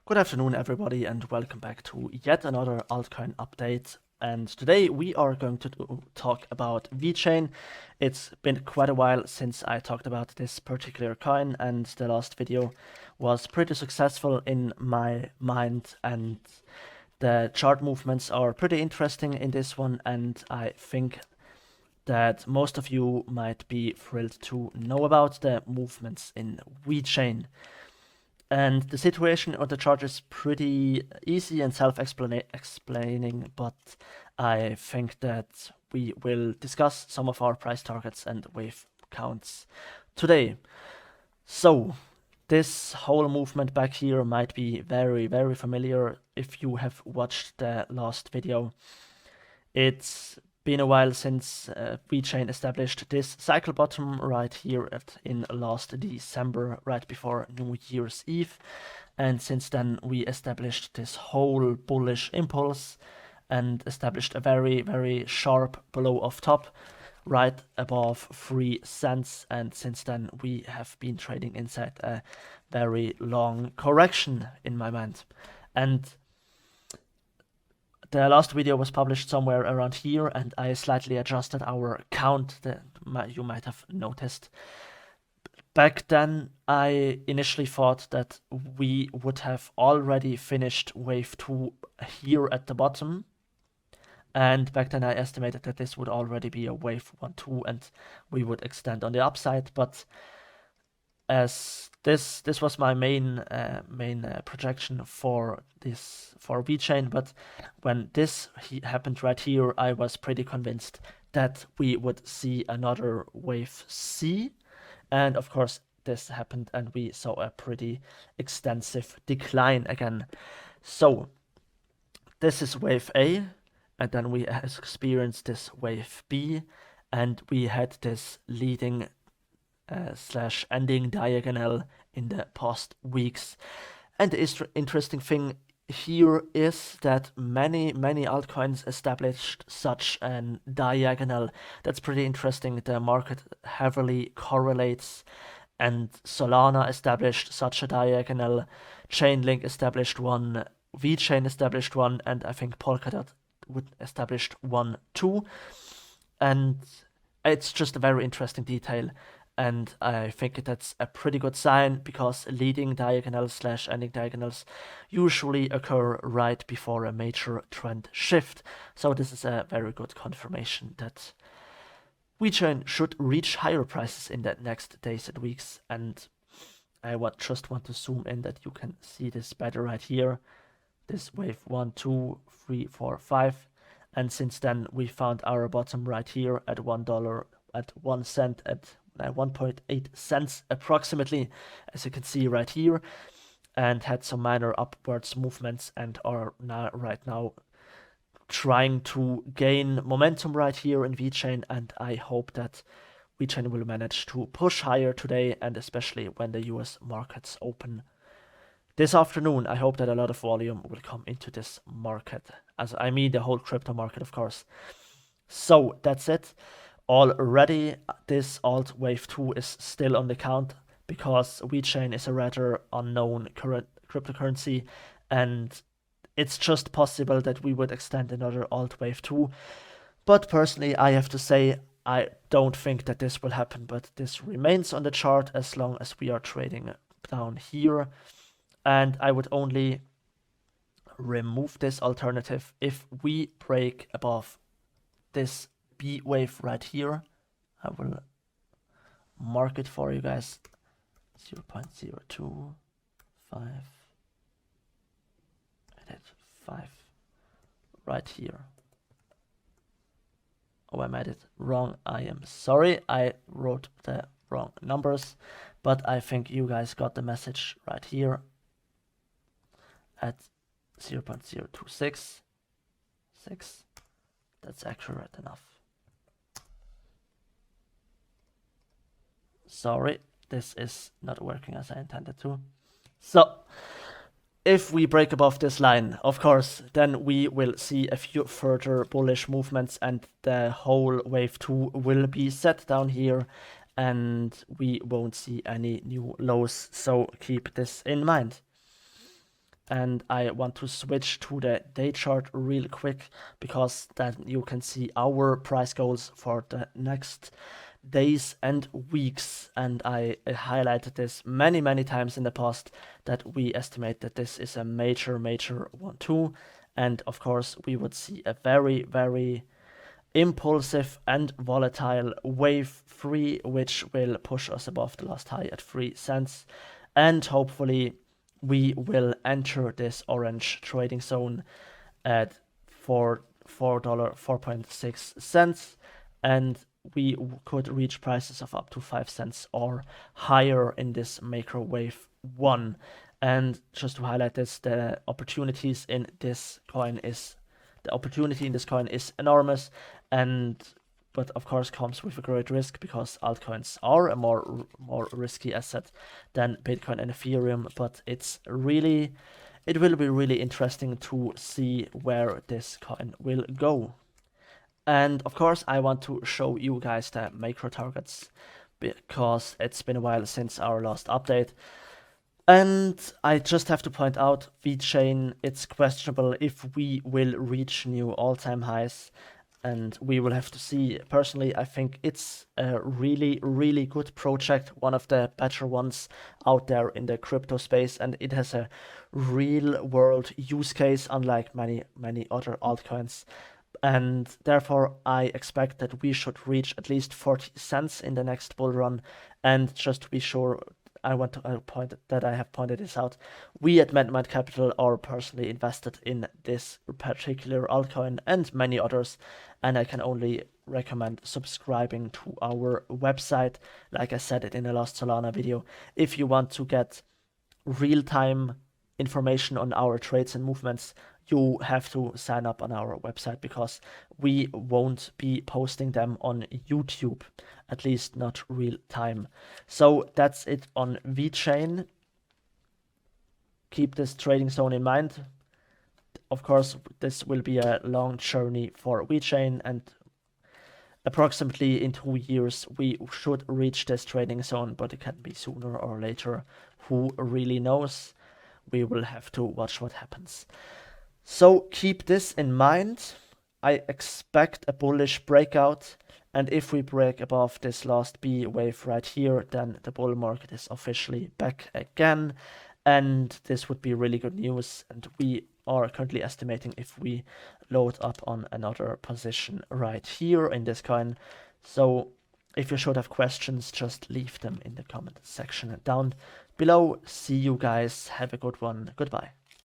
Good afternoon, everybody, and welcome back to yet another altcoin update. And today we are going to talk about Vechain. It's been quite a while since I talked about this particular coin, and the last video was pretty successful in my mind, and the chart movements are pretty interesting in this one, and I think that most of you might be thrilled to know about the movements in Vechain. And the situation on the chart is pretty easy and self-explaining, but I think that we will discuss some of our price targets and wave counts today. So, this whole movement back here might be very, very familiar if you have watched the last video. It's been a while since Vechain established this cycle bottom right here in last December, right before New Year's Eve. And since then we established this whole bullish impulse and established a very, very sharp blow off top right above 3 cents. And since then we have been trading inside a very long correction in my mind. And the last video was published somewhere around here, and I slightly adjusted our count that you might have noticed. Back then, I initially thought that we would have already finished wave 2 here at the bottom. And back then I estimated that this would already be a wave 1-2 and we would extend on the upside. But as this was my main projection for Vechain, but when this happened right here, I was pretty convinced that we would see another wave C, and of course this happened and we saw a pretty extensive decline again. So this is wave A, and then we experienced this wave B, and we had this leading slash ending diagonal in the past weeks. And the interesting thing here is that many altcoins established such an diagonal. That's pretty interesting. The market heavily correlates, and Solana established such a diagonal, Chainlink established one, Vechain established one, and I think Polkadot would established one too. And it's just a very interesting detail. And I think that's a pretty good sign, because leading diagonals slash ending diagonals usually occur right before a major trend shift. So this is a very good confirmation that Vechain should reach higher prices in the next days and weeks. And I just want to zoom in that you can see this better right here. This wave 1, 2, 3, 4, 5. And since then we found our bottom right here at $1, at 1 cent, at 1.8 cents approximately, as you can see right here, and had some minor upwards movements, and are right now trying to gain momentum right here in Vechain. And I hope that Vechain will manage to push higher today, and especially when the US markets open this afternoon. I hope that a lot of volume will come into this market, as I mean the whole crypto market, of course. So that's it. Already, this alt wave 2 is still on the count, because Vechain is a rather unknown current cryptocurrency, and it's just possible that we would extend another alt wave 2. But personally, I have to say, I don't think that this will happen, but this remains on the chart as long as we are trading down here. And I would only remove this alternative if we break above this B wave right here. I will mark it for you guys. 0.025. Edit 5 right here. Oh, I made it wrong. I am sorry. I wrote the wrong numbers, but I think you guys got the message right here at 0.0266. That's accurate enough. Sorry, this is not working as I intended to. So, if we break above this line, of course, then we will see a few further bullish movements, and the whole wave 2 will be set down here, and we won't see any new lows. So keep this in mind. and I want to switch to the day chart real quick because then you can see our price goals for the next days and weeks. And I highlighted this many times in the past that we estimate that this is a major 1-2, and of course we would see a very impulsive and volatile wave 3, which will push us above the last high at 3 cents, and hopefully we will enter this orange trading zone at $4.6, and we could reach prices of up to 5 cents or higher in this macro wave 1. And just to highlight this, the opportunity in this coin is enormous, but of course comes with a great risk because altcoins are a more risky asset than Bitcoin and Ethereum. But it will be really interesting to see where this coin will go. And of course I want to show you guys the macro targets because it's been a while since our last update. And I just have to point out, Vechain, it's questionable if we will reach new all-time highs, and we will have to see. Personally, I think it's a really good project, one of the better ones out there in the crypto space, and it has a real-world use case, unlike many other altcoins. And therefore, I expect that we should reach at least 40 cents in the next bull run. And just to be sure, I want to point that I have pointed this out. We at MentorMind Capital are personally invested in this particular altcoin and many others, and I can only recommend subscribing to our website, like I said it in the last Solana video, if you want to get real-time information on our trades and movements. You have to sign up on our website because we won't be posting them on YouTube, at least not real time. So that's it on Vechain. Keep this trading zone in mind. Of course, this will be a long journey for Vechain, and approximately in 2 years we should reach this trading zone, but it can be sooner or later. Who really knows? We will have to watch what happens. So keep this in mind. I expect a bullish breakout, and if we break above this last B wave right here, then the bull market is officially back again, and this would be really good news. And we are currently estimating if we load up on another position right here in this coin. So if you should have questions, just leave them in the comment section down below. See you guys. Have a good one. Goodbye.